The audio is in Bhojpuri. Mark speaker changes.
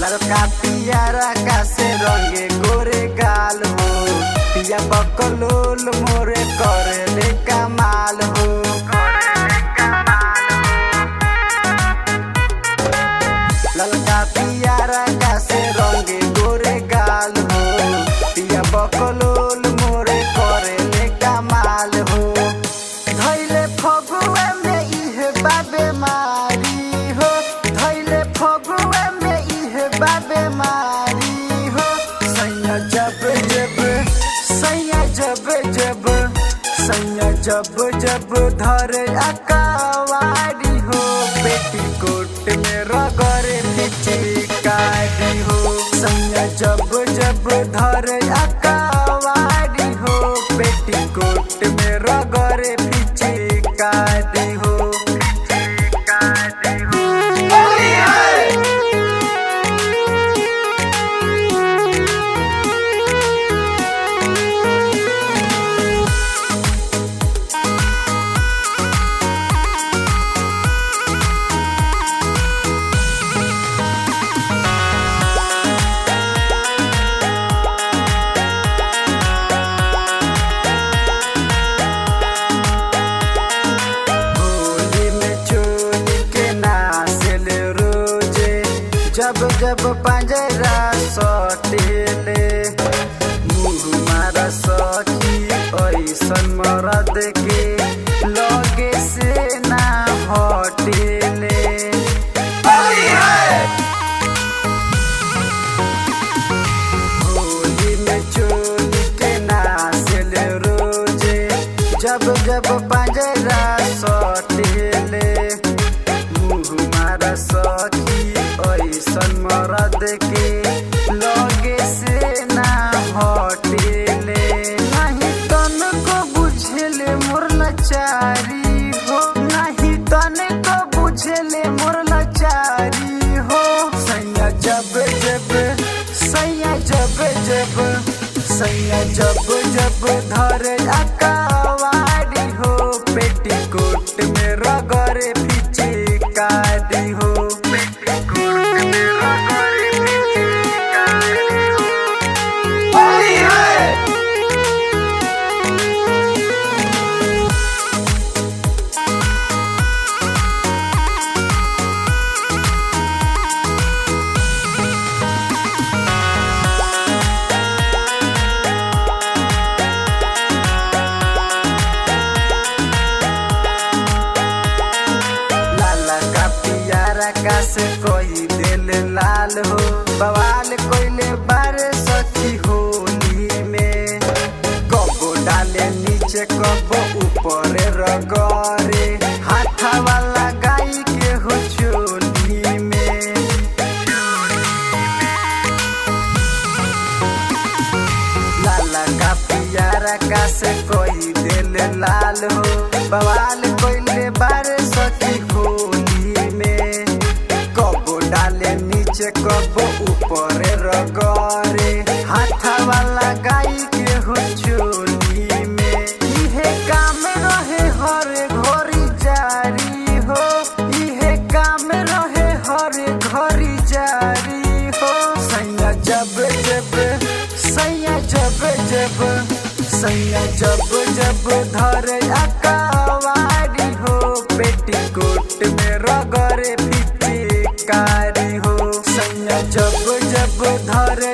Speaker 1: लड़का पियारा का से रंगे गोरे गाल हो, पिया बकलोल मोरे करे ले कमाल हो। लड़का पियारा का से रंगे गोरे गाल हो, पिया बकलोल मोरे करे ले कमाल हो। धैले फगुए में इहे बाबे मारी हो, धैले फगुए में इहे बाबे मारी हो। सैया जब जब सैया जब जब सैया जब जब धरे अकावारी हो, पेटीकोट में रगड़े पिचकारी हो। सैया जब जब धरे अकावारी हो, पेटीकोट में रगड़े पिचकारी हो। जब जब पंजरा सटेले मुँह मारा सखी ऐसन मरद के लगे से ना हटेले। होली में चोली के नाचले रोजे, जब जब पंजरा सटेले मुँह मारा सखी ऐसन मरद के लगे से ना हटेले। नहीं तन को बुझेले मोर लाचारी हो, नहीं तन को बुझेले मोर लाचारी हो। सैया जब जब सैया जब जब सैया जब जब धरे अकावारी हो, पेटीकोट में रगड़े पिचकारी हो। का से कोई दिल लाल हो, बवाल कोइले बारे सखी होली में। कबो डाले नीचे कबो ऊपर रगड़े, हाथ वाला गाई के हो चोली में। लाला का पियारा का से कोई दिल लाल हो, बवाल कोइले बारे सखी होली में। कबो डाले नीचे कबो ऊपर रगड़े, हाथ वाला गाई के हो चोली में। इहे काम रहे हर घड़ी जारी हो, इहे काम रहे हर घड़ी जारी हो। सैया जब जब सैया जब जब सैया जब जब धरे अकावारी हो, पेटीकोट में रगड़े पिचकारी हो। सैया जब जब धरे